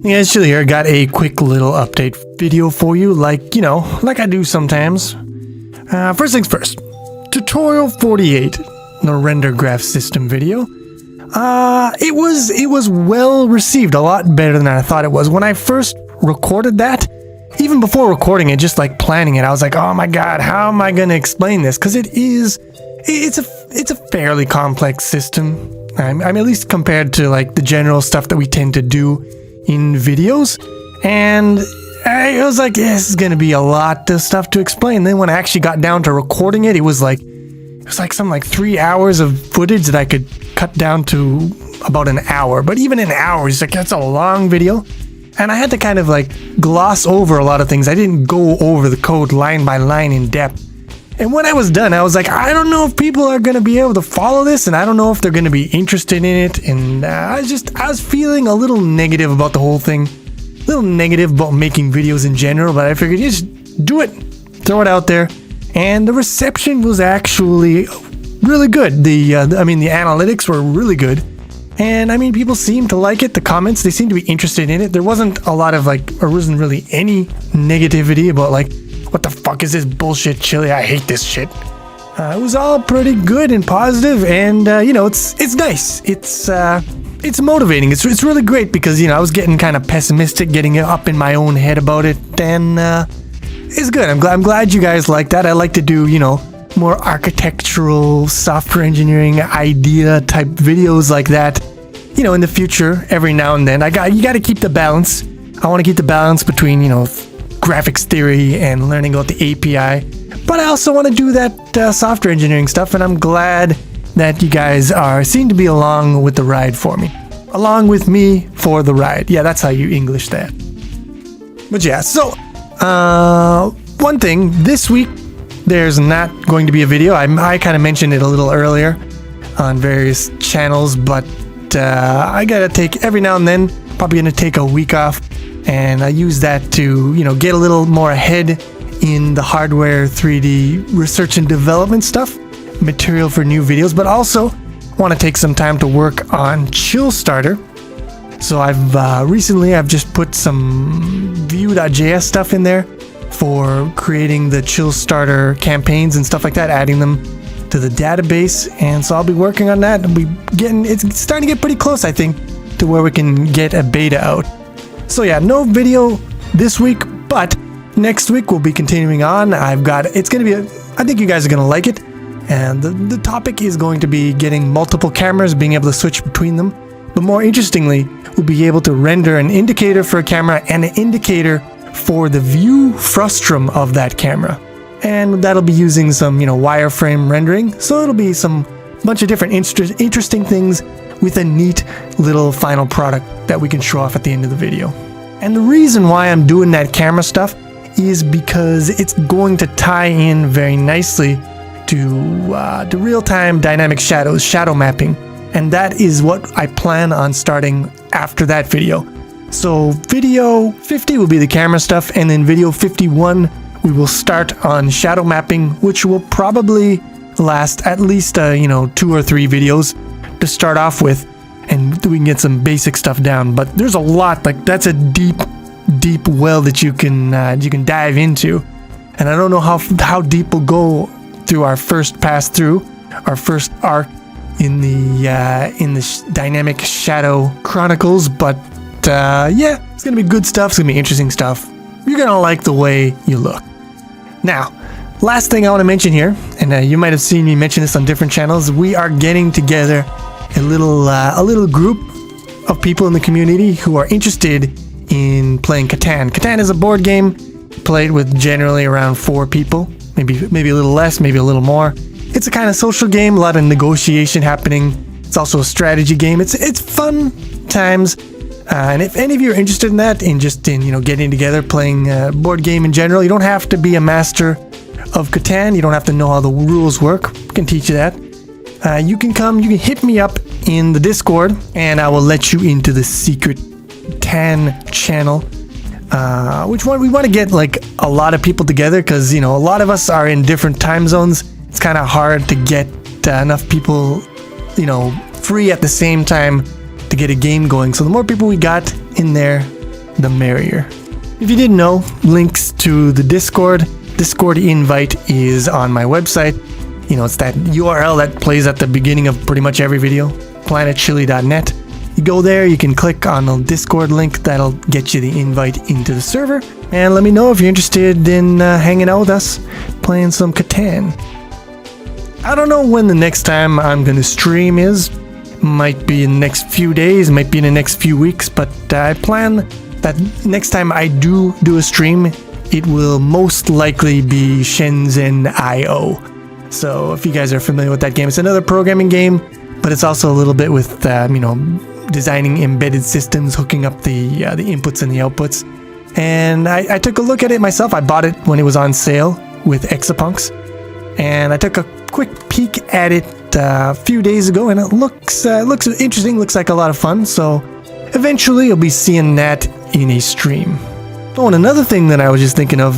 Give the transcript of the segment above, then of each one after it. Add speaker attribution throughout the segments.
Speaker 1: Yeah, it's Chili here. Got a quick little update video for you, like I do sometimes. First things first. Tutorial 48, the render graph system video. It was well received, a lot better than I thought it was. When I first recorded that, even before recording it, just like planning it, I was like, oh my god, how am I gonna explain this? Because it's a fairly complex system. I'm at least compared to like the general stuff that we tend to do in videos, and I was like, yeah, this is gonna be a lot of stuff to explain. Then when I actually got down to recording it, it was like something like 3 hours of footage that I could cut down to about an hour. But even an hour is like, that's a long video, and I had to kind of like gloss over a lot of things. I didn't go over the code line by line in depth. And when I was done, I was like, I don't know if people are going to be able to follow this, and I don't know if they're going to be interested in it. And I was feeling a little negative about the whole thing, a little negative about making videos in general, but I figured just do it, throw it out there. And the reception was actually really good. The analytics were really good. And I mean, people seemed to like it. The comments, they seemed to be interested in it. There wasn't a lot of or wasn't really any negativity about like, what the fuck is this bullshit, Chili? I hate this shit. It was all pretty good and positive, and it's nice. It's motivating. It's really great because I was getting kind of pessimistic, getting up in my own head about it, and it's good. I'm glad you guys like that. I like to do more architectural, software engineering idea type videos like that. In the future, every now and then. You got to keep the balance. I want to keep the balance between graphics theory and learning about the API, but I also want to do that software engineering stuff, and I'm glad that you guys seem to be along with the ride for me. Along with me for the ride. Yeah, that's how you English that. But yeah, so one thing, this week there's not going to be a video. I kind of mentioned it a little earlier on various channels, but I gotta take every now and then, probably gonna take a week off, and I use that to get a little more ahead in the hardware 3D research and development stuff, material for new videos, but also want to take some time to work on Chill Starter. So I've recently just put some Vue.js stuff in there for creating the Chill Starter campaigns and stuff like that, adding them to the database, and so I'll be working on that. It's starting to get pretty close, I think, to where we can get a beta out. So yeah, no video this week, but next week we'll be continuing on. I think you guys are gonna like it, and the topic is going to be getting multiple cameras, being able to switch between them. But more interestingly, we'll be able to render an indicator for a camera and an indicator for the view frustum of that camera, and that'll be using some wireframe rendering. So it'll be some bunch of different interesting things with a neat little final product that we can show off at the end of the video. And the reason why I'm doing that camera stuff is because it's going to tie in very nicely to real-time dynamic shadow mapping, and that is what I plan on starting after that video. So video 50 will be the camera stuff, and then video 51 we will start on shadow mapping, which will probably last at least 2 or 3 videos to start off with, and we can get some basic stuff down. But there's a lot, that's a deep well that you can dive into, and I don't know how deep we'll go through our first pass through, our first arc in the dynamic shadow chronicles. But yeah, it's gonna be good stuff. It's gonna be interesting stuff. You're gonna like the way you look. Now, last thing I want to mention here, and you might have seen me mention this on different channels, we are getting together a little group of people in the community who are interested in playing Catan. Catan is a board game played with generally around 4 people, maybe a little less, maybe a little more. It's a kind of social game, a lot of negotiation happening. It's also a strategy game. It's fun times. And if any of you are interested in that, in getting together, playing a board game in general, you don't have to be a master of Catan. You don't have to know how the rules work. I can teach you that. You can hit me up in the Discord, and I will let you into the secret Tan channel. Which one we want to get a lot of people together, because a lot of us are in different time zones. It's kind of hard to get enough people, free at the same time to get a game going. So the more people we got in there, the merrier. If you didn't know, links to the Discord invite is on my website. You know, it's that URL that plays at the beginning of pretty much every video, planetchili.net. You go there, you can click on the Discord link, that'll get you the invite into the server, and let me know if you're interested in hanging out with us, playing some Catan. I don't know when the next time I'm gonna stream is. Might be in the next few days, might be in the next few weeks, but I plan that next time I do a stream, it will most likely be Shenzhen IO. So if you guys are familiar with that game, it's another programming game, but it's also a little bit with, you know, designing embedded systems, hooking up the inputs and the outputs. And I took a look at it myself. I bought it when it was on sale with Exapunks, and I took a quick peek at it a few days ago, and it looks interesting. Looks like a lot of fun. So eventually, you'll be seeing that in a stream. Oh, and another thing that I was just thinking of,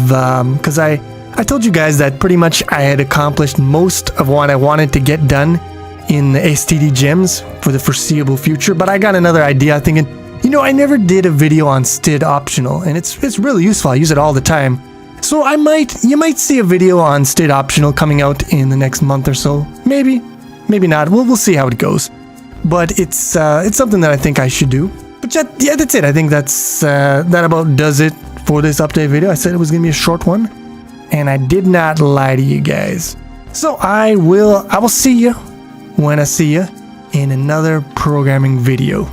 Speaker 1: because I told you guys that pretty much I had accomplished most of what I wanted to get done in the STD gems for the foreseeable future, but I got another idea thinking, you know, I never did a video on STID optional, and it's really useful. I use it all the time. So you might see a video on STID optional coming out in the next month or so. Maybe not. We'll see how it goes. But it's something that I think I should do. But yeah, that's it. I think that about does it for this update video. I said it was gonna be a short one, and I did not lie to you guys. So I will see you when I see you in another programming video.